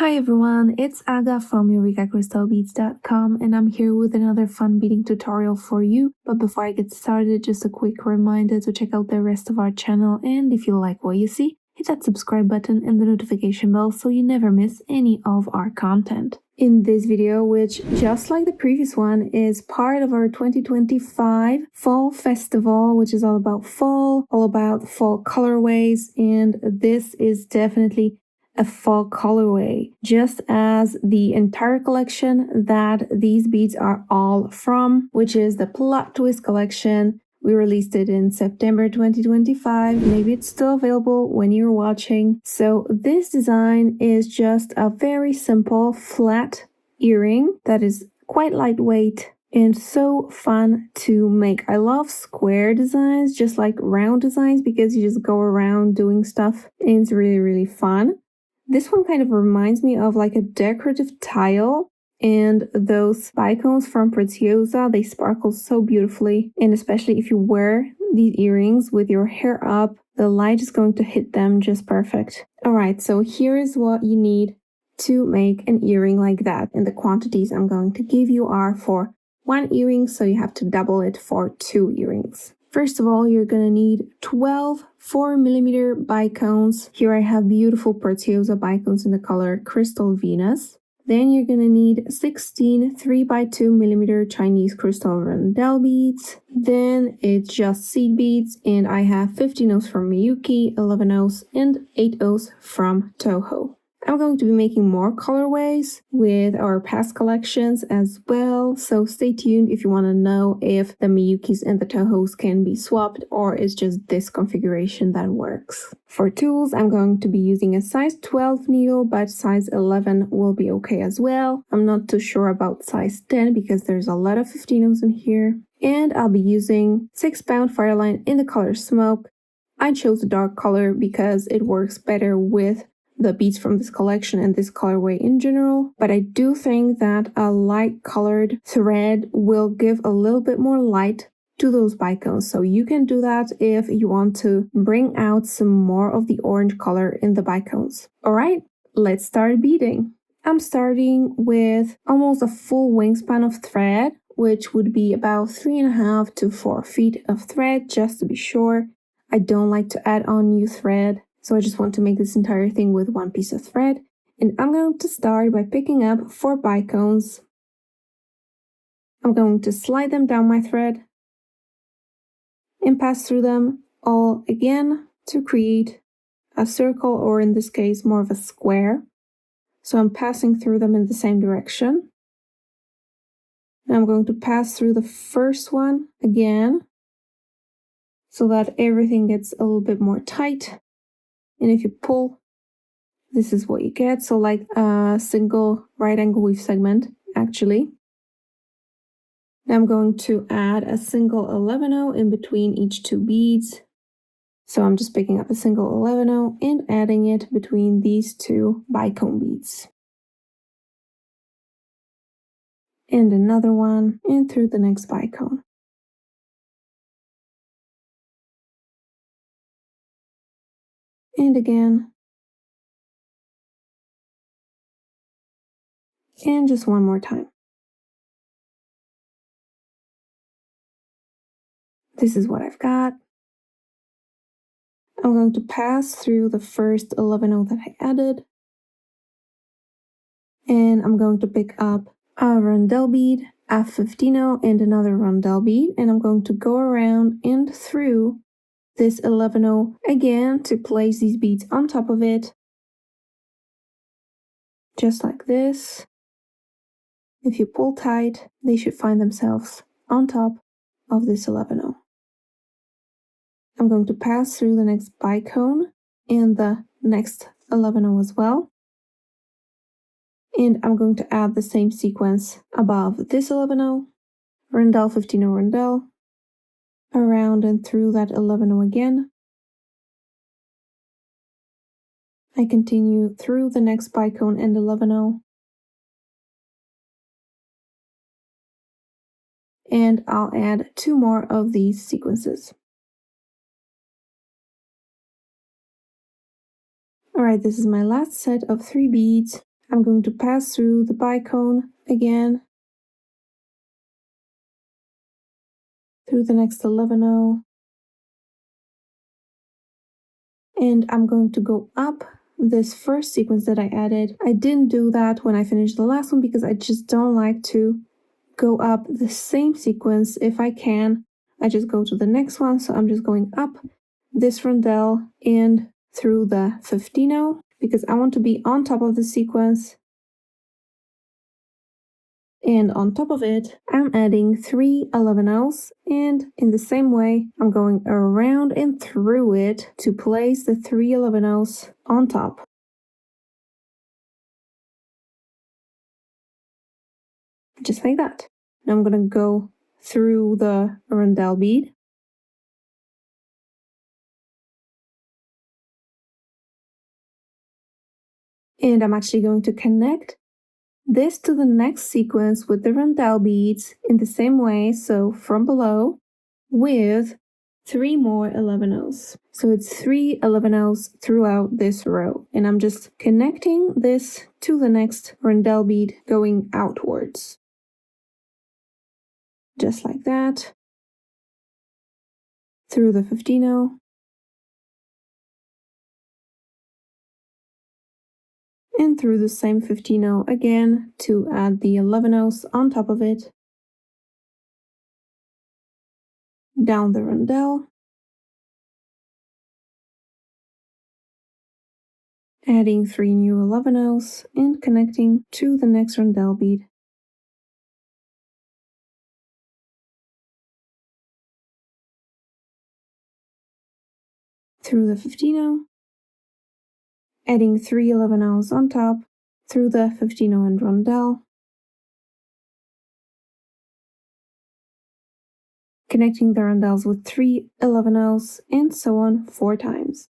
Hi everyone, it's Aga from EurekaCrystalBeads.com and I'm here with another fun beading tutorial for you. But before I get started, just a quick reminder to check out the rest of our channel, and if you like what you see, hit that subscribe button and the notification bell so you never miss any of our content. In this video, which just like the previous one is part of our 2025 Fall Festival, which is all about fall colorways, and this is definitely a fall colorway, just as the entire collection that these beads are all from, which is the Plot Twist collection. We released it in September 2025. Maybe it's still available when you're watching. So this design is just a very simple flat earring that is quite lightweight and so fun to make. I love square designs, just like round designs, because you just go around doing stuff and it's really fun. This one kind of reminds me of like a decorative tile, and those bicones from Preziosa, they sparkle so beautifully. And especially if you wear these earrings with your hair up, the light is going to hit them just perfect. Alright, so here is what you need to make an earring like that. And the quantities I'm going to give you are for 1 earring, so you have to double it for 2 earrings. First of all, you're gonna need 12 4mm bicones. Here I have beautiful Preziosa bicones in the color Crystal Venus. Then you're gonna need 16 3x2mm Chinese crystal rondelle beads. Then it's just seed beads, and I have 15 O's from Miyuki, 11 O's, and 8 O's from Toho. I'm going to be making more colorways with our past collections as well, so stay tuned if you want to know if the Miyukis and the Tohos can be swapped or it's just this configuration that works. For tools, I'm going to be using a size 12 needle, but size 11 will be okay as well. I'm not too sure about size 10 because there's a lot of 15 O's in here. And I'll be using 6-pound Fireline in the color Smoke. I chose the dark color because it works better with the beads from this collection and this colorway in general, but I do think that a light colored thread will give a little bit more light to those bicones, so you can do that if you want to bring out some more of the orange color in the bicones. Alright, let's start beading. I'm starting with almost a full wingspan of thread, which would be about 3.5 to 4 feet of thread, just to be sure. I don't like to add on new thread, so I just want to make this entire thing with 1 piece of thread. And I'm going to start by picking up 4 bicones. I'm going to slide them down my thread and pass through them all again to create a circle, or in this case more of a square. So I'm passing through them in the same direction. And I'm going to pass through the first one again so that everything gets a little bit more tight. And if you pull, this is what you get. So like a single right angle weave segment, actually. Now I'm going to add a single 11-O in between each 2 beads. So I'm just picking up a single 11-O and adding it between these 2 bicone beads. And another one in through the next bicone. And again. And just one more time. This is what I've got. I'm going to pass through the first 11-O that I added. And I'm going to pick up a rondelle bead, a 15-O, and another rondelle bead. And I'm going to go around and through this 11-O again to place these beads on top of it. Just like this. If you pull tight, they should find themselves on top of this 11-O. I'm going to pass through the next bicone and the next 11-O as well. And I'm going to add the same sequence above this 11-O, rondelle, 15-O, rondelle, around and through that 11-O again. I continue through the next bicone and 11-O. And I'll add 2 more of these sequences. Alright, this is my last set of 3 beads. I'm going to pass through the bicone again, through the next 11-0, and I'm going to go up this first sequence that I added. I didn't do that when I finished the last one because I just don't like to go up the same sequence. If I can, I just go to the next one. So I'm just going up this rondelle and through the 15-0 because I want to be on top of the sequence. And on top of it, I'm adding 3 11-0s, and in the same way, I'm going around and through it to place the 3 11-0s on top. Just like that. Now I'm gonna go through the rondelle bead. And I'm actually going to connect this to the next sequence with the rondelle beads in the same way, so from below, with 3 more 11-0s. So it's 3 11-0s throughout this row. And I'm just connecting this to the next rondelle bead going outwards. Just like that. Through the 15-0. And through the same 15-0 again to add the 11-0s on top of it. Down the rondelle. Adding 3 new 11-0s and connecting to the next rondelle bead. Through the 15-0. Adding 3 11-0s on top through the 15-0 and rondelle. Connecting the rondelles with 3 11-0s and so on 4 times.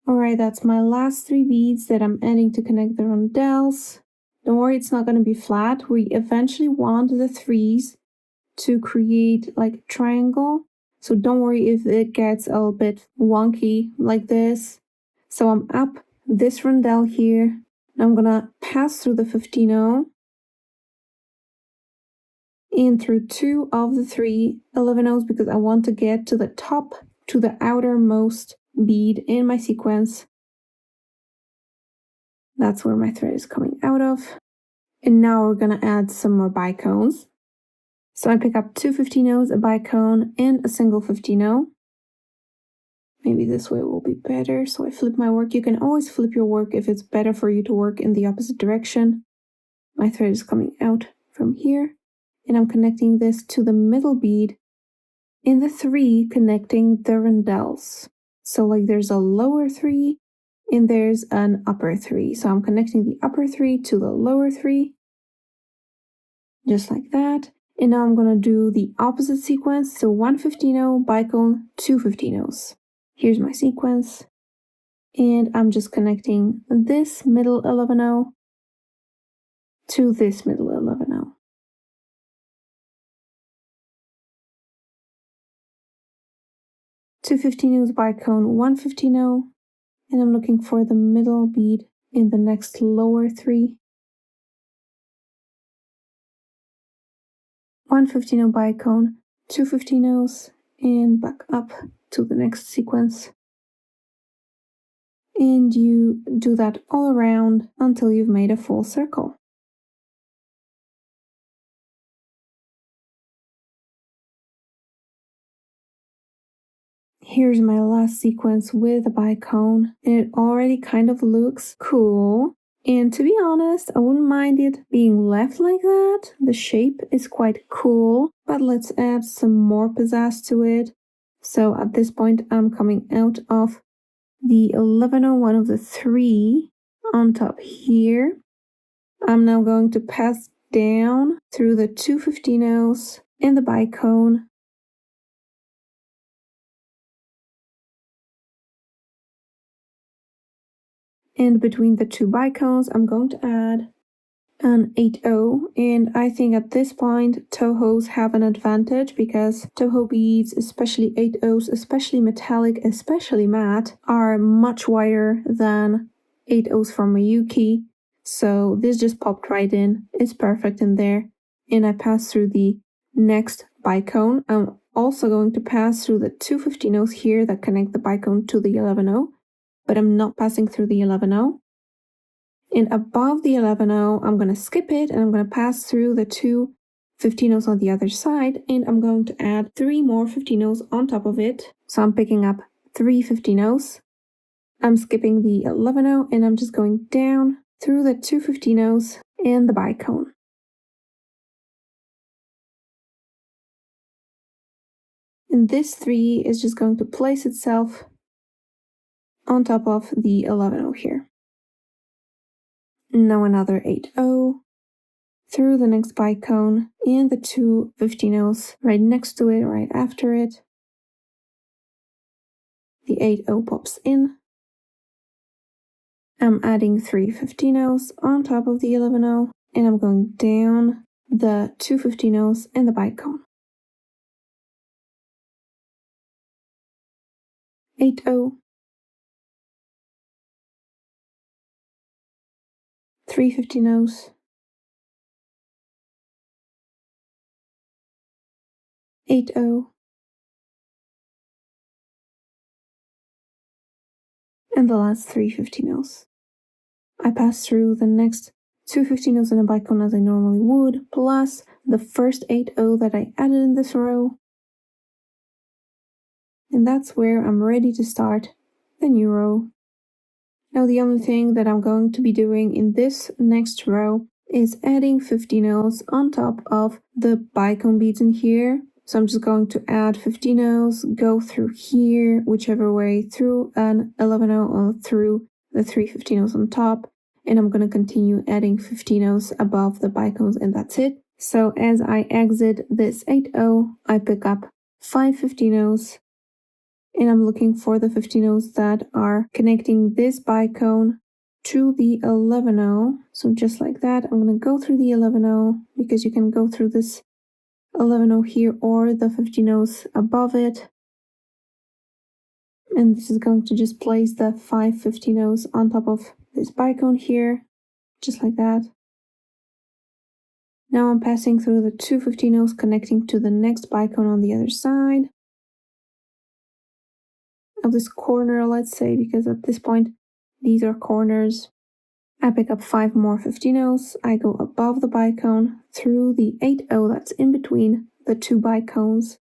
Alright, that's my last 3 beads that I'm adding to connect the rondelles. Don't worry, it's not going to be flat. We eventually want the 3s to create like a triangle. So don't worry if it gets a little bit wonky like this. So I'm up this rondelle here. Now I'm gonna pass through the 15-0 and through 2 of the 3 11-0s because I want to get to the top, to the outermost bead in my sequence. That's where my thread is coming out of. And now we're gonna add some more bicones. So I pick up 2 15-0s, a bicone, and a single 15-0. Maybe this way will be better. So I flip my work. You can always flip your work if it's better for you to work in the opposite direction. My thread is coming out from here. And I'm connecting this to the middle bead in the 3 connecting the rondelles. So like there's a lower 3 and there's an upper 3. So I'm connecting the upper 3 to the lower 3. Just like that. And now I'm gonna do the opposite sequence. So 1 15-0, bicone, 2 15-0s. Here's my sequence. And I'm just connecting this middle 11-0 to this middle 11-0. 2 15-0s bicone, 1 15-0, and I'm looking for the middle bead in the next lower 3. 1 15-0 bicone, 2 15-0s, and back up to the next sequence. And you do that all around until you've made a full circle. Here's my last sequence with a bicone, and it already kind of looks cool. And to be honest, I wouldn't mind it being left like that. The shape is quite cool, but let's add some more pizzazz to it. So at this point, I'm coming out of the 11-01 of the 3 on top here. I'm now going to pass down through the 2 15-0s and the bicone. And between the 2 bicones, I'm going to add an 8-0, and I think at this point Tohos have an advantage because Toho beads, especially 8-0s, especially metallic, especially matte, are much wider than 8-0s from Miyuki. So this just popped right in. It's perfect in there. And I pass through the next bicone. I'm also going to pass through the two 15-0s here that connect the bicone to the 11-0, but I'm not passing through the 11-0. And above the 11-0, I'm going to skip it and I'm going to pass through the two 15-0s on the other side, and I'm going to add 3 more 15-0s on top of it. So I'm picking up 3 15-0s. I'm skipping the 11-0 and I'm just going down through the two 15-0s and the bicone. And this 3 is just going to place itself on top of the 11-0 here. Now another 8-0 through the next bicone and the two 15-0s right next to it, right after it. The 8-0 pops in. I'm adding 3 15-0s on top of the 11-0, and I'm going down the two 15-0s and the bicone. 8-0, 3 15-0s, 8-0, and the last 3 15-0s. I pass through the next two 15-0s and a bicone as I normally would, plus the first 8-0 that I added in this row. And that's where I'm ready to start the new row. Now the only thing that I'm going to be doing in this next row is adding 15-0s on top of the bicone beads in here. So I'm just going to add 15-0s, go through here, whichever way, through an 11-0 or through the 3 15-0s on top. And I'm going to continue adding 15-0s above the bicones, and that's it. So as I exit this 8-0, I pick up 5 15-0s. And I'm looking for the 15-0s that are connecting this bicone to the 11-0. So just like that, I'm going to go through the 11-0 because you can go through this 11-0 here or the 15-0s above it. And this is going to just place the 5 15-0s on top of this bicone here, just like that. Now I'm passing through the two 15-0s connecting to the next bicone on the other side of this corner, let's say, because at this point these are corners. I pick up 5 more 15-0s. I go above the bicone through the 8-0 that's in between the two bicones.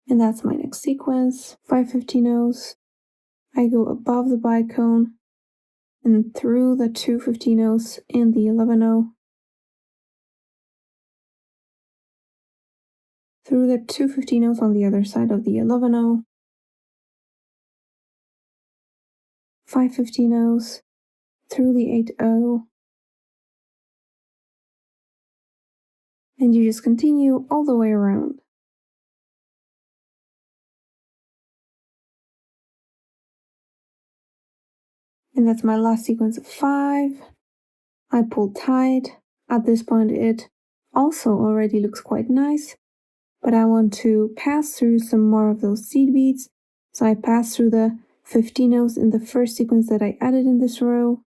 And that's my next sequence. 5 15-0s. I go above the bicone and through the two 15-0s and the 11-0. Through the two 15-0s on the other side of the 11-0. 5 15-0s through the 8-0. And you just continue all the way around. And that's my last sequence of 5. I pull tight. At this point it also already looks quite nice, but I want to pass through some more of those seed beads. So I pass through the 15-0s in the first sequence that I added in this row.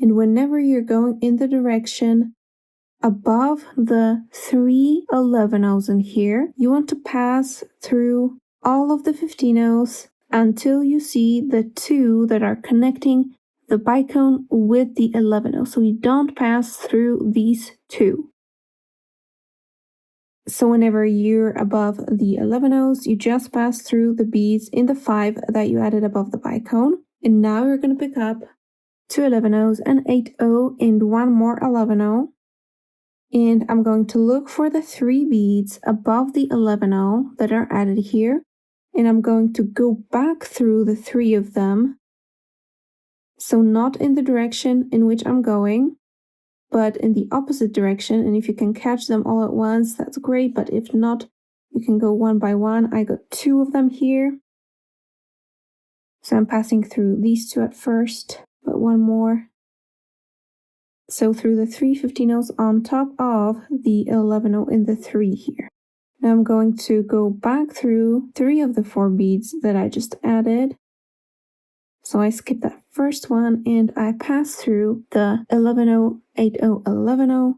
And whenever you're going in the direction above the 3 11-0s in here, you want to pass through all of the 15-0s until you see the 2 that are connecting the bicone with the 11-0. So you don't pass through these 2. So whenever you're above the 11-0s, you just pass through the beads in the 5 that you added above the bicone. And now you're going to pick up 2 11-0s, an 8-0, and 1 more 11-0. And I'm going to look for the 3 beads above the 11-0 that are added here. And I'm going to go back through the 3 of them. So not in the direction in which I'm going, but in the opposite direction. And if you can catch them all at once, that's great. But if not, you can go one by one. I got 2 of them here. So I'm passing through these 2 at first, but one more. So through the 3 15-0s on top of the 11-0 in the 3 here. Now I'm going to go back through 3 of the 4 beads that I just added. So I skip that first one and I pass through the 11-0, 8-0, 11-0.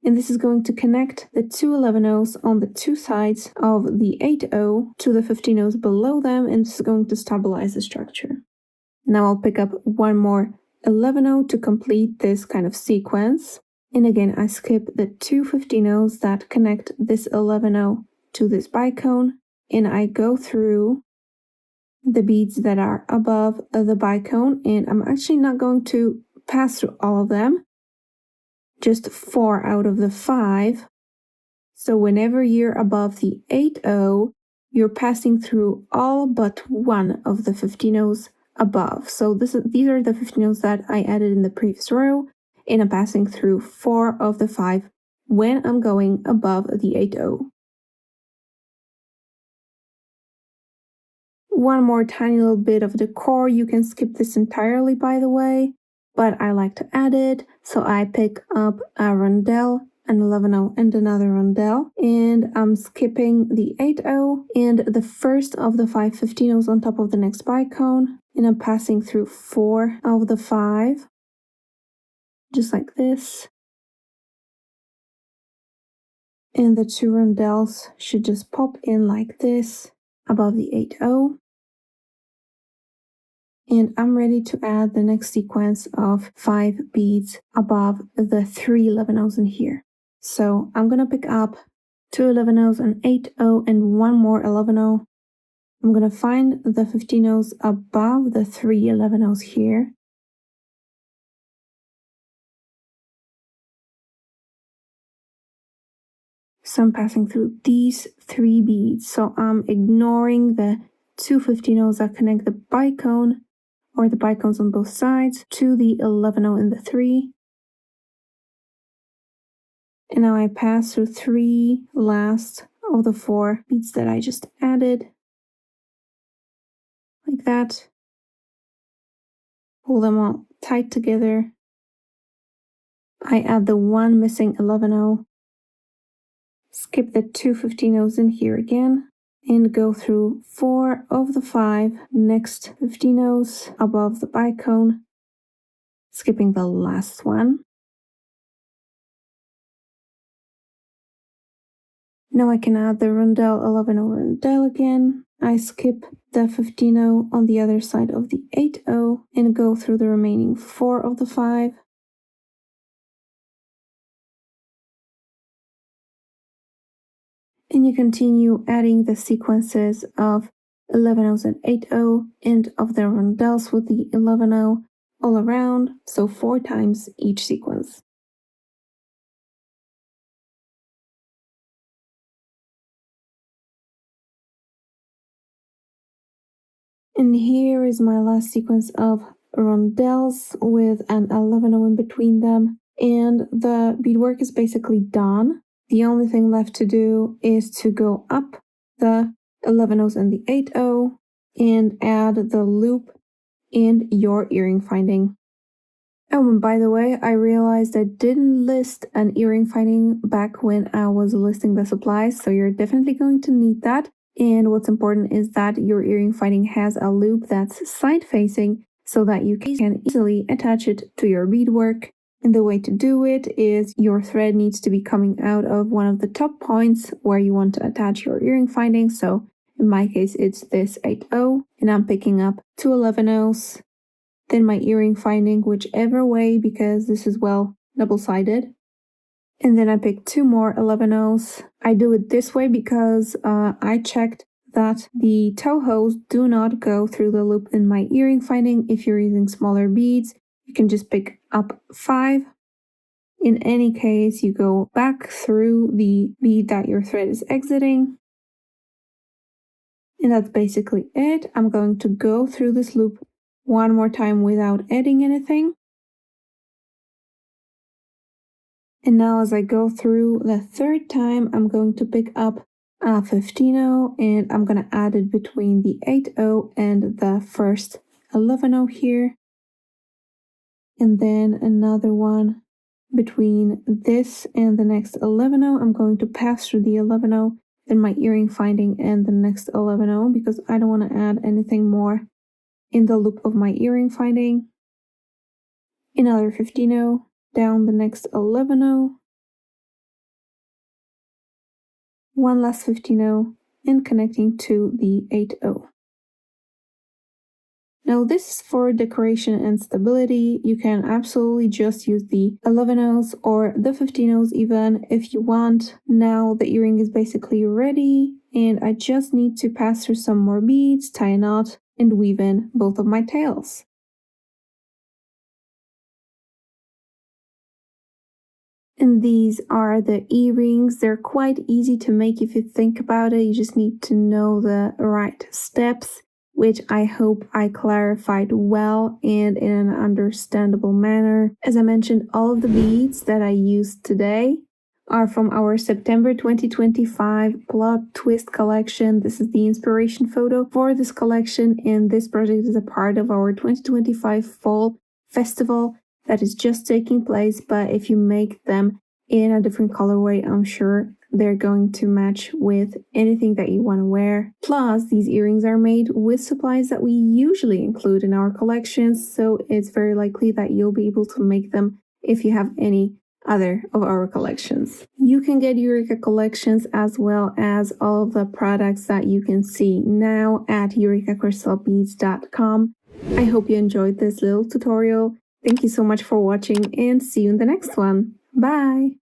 And this is going to connect the 2 11-0s on the 2 sides of the 8-0 to the 15-0s below them, and this is going to stabilize the structure. Now I'll pick up one more 11-0 to complete this kind of sequence. And again, I skip the 2 15-0s that connect this 11-0 to this bicone, and I go through the beads that are above the bicone, and I'm actually not going to pass through all of them, just 4 out of the 5. So whenever you're above the 8-0, you're passing through all but one of the 15-0s above. So these are the 15-0s that I added in the previous row, and I'm passing through 4 of the 5 when I'm going above the 8-0. One more tiny little bit of decor. You can skip this entirely, by the way, but I like to add it. So I pick up a rondelle, an 11-0, and another rondelle, and I'm skipping the 8-0 and the first of the 5 15-0s on top of the next bicone, and I'm passing through 4 of the 5, just like this. And the 2 rondelles should just pop in like this above the 8-0. And I'm ready to add the next sequence of 5 beads above the 3 11-0s in here. So I'm going to pick up 2 11-0s, an 8-0, and one more 11-0. I'm going to find the 15-0s above the 3 11-0s here. So I'm passing through these 3 beads. So I'm ignoring the 2 15-0s that connect the bicone, or the bicones on both sides, to the 11-0 in the 3. And now I pass through 3 last of the 4 beads that I just added, like that. Pull them all tight together. I add the 1 missing 11-0, skip the 2 15-0s in here again, and go through 4 of the 5 next 15-0s above the bicone, skipping the last one. Now I can add the rondelle 11-0 rondelle again. I skip the 15-0 on the other side of the 8-0 and go through the remaining 4 of the 5. And you continue adding the sequences of 11-0s and 8-0 and of the rondelles with the 11-0 all around, so 4 times each sequence. And here is my last sequence of rondelles with an 11-0 in between them, and the beadwork is basically done. The only thing left to do is to go up the 11-0s and the 8-0 and add the loop and your earring finding. Oh, and by the way, I realized I didn't list an earring finding back when I was listing the supplies, so you're definitely going to need that. And what's important is that your earring finding has a loop that's side facing so that you can easily attach it to your beadwork. And the way to do it is your thread needs to be coming out of one of the top points where you want to attach your earring finding. So in my case, it's this 8-0, and I'm picking up 2 11-0s, then my earring finding, whichever way, because this is, well, double-sided. And then I pick 2 more 11-0s. I do it this way because I checked that the toe holes do not go through the loop in my earring finding. If you're using smaller beads, you can just pick up 5. In any case, you go back through the bead that your thread is exiting. And that's basically it. I'm going to go through this loop one more time without adding anything. And now as I go through the 3rd time, I'm going to pick up a 15-0 and I'm going to add it between the 8-0 and the first 11 here, and then another one between this and the next 11. I'm going to pass through the 11, then my earring finding and the next 11 because I don't want to add anything more in the loop of my earring finding. Another 15, down the next 11, one last 15, and connecting to the 80. Now this is for decoration and stability. You can absolutely just use the 11s or the 15s even if you want. Now the earring is basically ready, and I just need to pass through some more beads, tie a knot, and weave in both of my tails. And these are the earrings. They're quite easy to make if you think about it. You just need to know the right steps, which I hope I clarified well and in an understandable manner. As I mentioned, all of the beads that I used today are from our September 2025 Plot Twist collection. This is the inspiration photo for this collection, and this project is a part of our 2025 Fall Festival that is just taking place, but if you make them in a different colorway, I'm sure they're going to match with anything that you want to wear. Plus, these earrings are made with supplies that we usually include in our collections, so it's very likely that you'll be able to make them if you have any other of our collections. You can get Eureka collections as well as all of the products that you can see now at eurekacrystalbeads.com. I hope you enjoyed this little tutorial. Thank you so much for watching, and see you in the next one. Bye!